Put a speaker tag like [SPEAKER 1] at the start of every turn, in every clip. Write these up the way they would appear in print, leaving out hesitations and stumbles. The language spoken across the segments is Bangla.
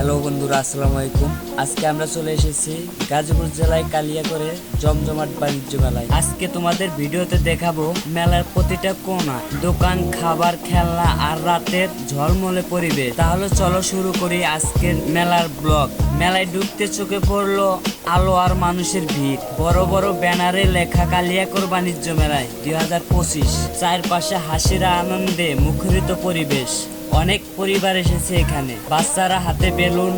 [SPEAKER 1] হ্যালো বন্ধুরা, আসসালামু আলাইকুম। আজকে আমরা চলে এসেছি গাজীপুর জেলায় কালিয়াকৈরে জমজমাট বাণিজ্য মেলায়। আজকে তোমাদের ভিডিওতে দেখাবো মেলার প্রতিটা কোণা, দোকান, খাবার, খেলনা আর রাতের ঝলমলে পরিবেশ। তাহলে চলো শুরু করি আজকের মেলার ব্লগ। মেলায় ঢুকতে চোখে পড়লো আলো আর মানুষের ভিড়। বড় বড় ব্যানারে লেখা কালিয়াকৈর বাণিজ্য মেলায় 2025। চারপাশে হাসিরা আনন্দে মুখরিত পরিবেশ। অনেক পরিবার এসেছে এখানে। বাচ্চারা হাতে বেলুন,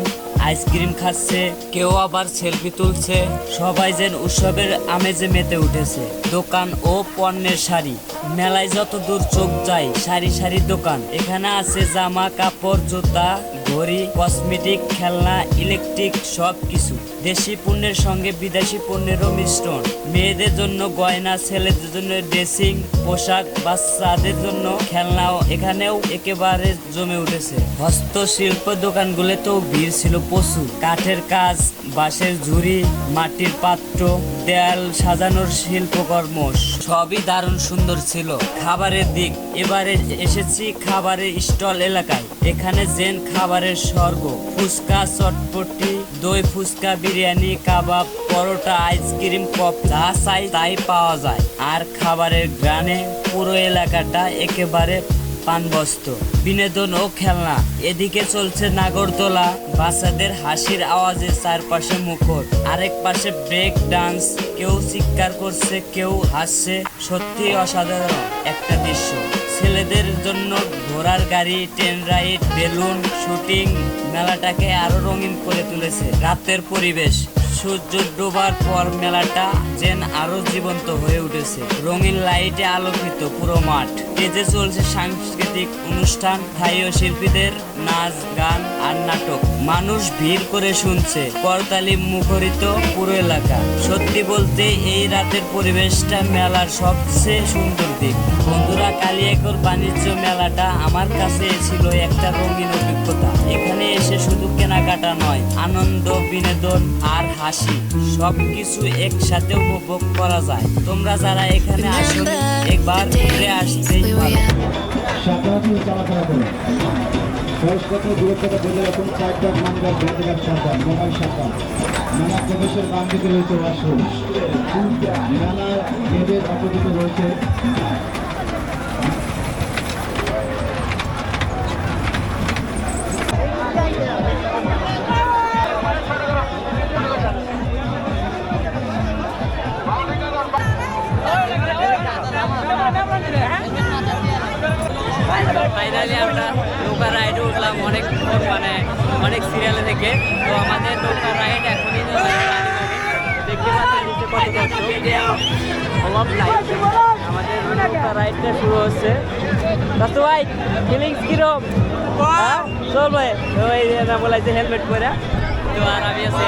[SPEAKER 1] আইসক্রিম খাচ্ছে, কেউ আবার সেলফি তুলছে। সবাই যেন উৎসবের আমেজে মেতে উঠেছে। দোকান ও পণ্যের সারি। মেলায় যত দূর চোখ যায় সারি সারি দোকান। এখানে আছে জামা কাপড়, জুতা, ঘড়ি, কসমেটিক, খেলনা, ইলেকট্রিক সব কিছু। দেশি পণ্যের সঙ্গে বিদেশি পণ্যেরও মিশ্রণ। মেয়েদের জন্য গয়না, ছেলেদের জন্য ড্রেসিং পোশাক, বাচ্চাদের জন্য খেলনাও এখানেও একেবারে জমে উঠেছে। হস্তশিল্প দোকানগুলোতেও ভিড় ছিল প্রচুর। কাঠের কাজ, বাঁশের ঝুড়ি, মাটির পাত্র, দেয়াল সাজানোর শিল্পকর্ম সবই দারুণ সুন্দর ছিল। খাবারের দিক, এবারে এসেছি খাবারের স্টল এলাকায়। এখানে জেন খাবারের স্বর্গ। ফুচকা, চটপটি, দই ফুচকা, বিরিয়ানি, কাবাব, পরোটা, আইসক্রিম, কফি, যা চাই তাই পাওয়া যায়। আর খাবারের গ্রানে পুরো এলাকাটা একেবারে পানবস্ত। বিনোদন ও খেলনা, এদিকে চলছে নাগরদোলা, বাচ্চাদের হাসির আওয়াজে চারপাশে মুখর। আরেক পাশে ব্রেক ডান্স, কেউ চিৎকার করছে, কেউ হাসছে। সত্যি অসাধারণ একটা দৃশ্য। ছেলেদের জন্য ঘোড়ার গাড়ি, ট্রেন রাইড, বেলুন শুটিং মেলাটাকে আরো রঙিন করে তুলেছে। রাতের পরিবেশ, সূর্য ডোবার পর মেলাটা যেন আরো জীবন্ত হয়ে উঠেছে। রঙিন লাইটে আলোকিত পুরো মাঠ। স্টেজে চলছে সাংস্কৃতিক অনুষ্ঠান, স্থানীয় শিল্পীদের নাচ, গান আর নাটক। মানুষ ভিড় করে শুনছে, করতালি মুখরিত পুরো এলাকা। সত্যি বলতে এই রাতের পরিবেশটা মেলার সবচেয়ে সুন্দর দিক। বন্ধুরা, কালিয়াকৈর বাণিজ্য মেলাটা আমার কাছে ছিল একটা রঙিন অভিজ্ঞতা। এখানে এসে শুধু কেনাকাটা নয়, আনন্দ, বিনোদন আর হাসি সবকিছু একসাথে উপভোগ করা যায়। তোমরা যারা এখানে আসলে একবার ঘুরে আসতেই ভালো।
[SPEAKER 2] সাবধানে চলাফেরা করুন। বয়স্কতা দূরত্বটা বজায় রাখুন। চারটার নামগার বেঁধেগার সাবধান, মোবাইল সাবধান। মেলা প্রবেশের বাম দিকে রয়েছে ওয়াশরুম। মেলার গেটের অপোজিটে রয়েছে
[SPEAKER 1] ফাইনালি আমরা নৌকা রাইডে উঠলাম অনেক সিরিয়ালে থেকে। তো আমাদের নৌকা রাইড এখনই দেখতে পাচ্ছেন নিচে কত আমাদের নৌকা রাইডটা শুরু হচ্ছে। দাদু ভাই, ফিলিংস কিরম? চল ভাই, ওই বলাইছে হেলমেট পরে। তো আর আমি আছে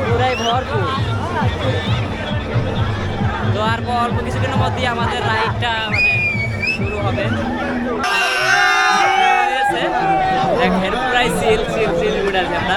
[SPEAKER 1] পুরাই ভরপুর। তো আর অল্প কিছুদিনের মধ্যেই আমাদের রাইডটা শুরু হবে। দেখেন প্রায় সিল সিল সিল উড়াচ্ছি আমরা।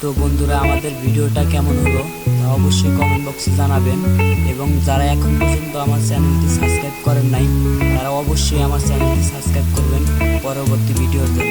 [SPEAKER 1] তো বন্ধুরা, আমাদের ভিডিওটা কেমন হলো তা অবশ্যই কমেন্ট বক্সে জানাবেন। এবং যারা এখন পর্যন্ত আমার চ্যানেলটি সাবস্ক্রাইব করেন নাই তারা অবশ্যই আমার চ্যানেলটি সাবস্ক্রাইব করবেন পরবর্তী ভিডিওর জন্য।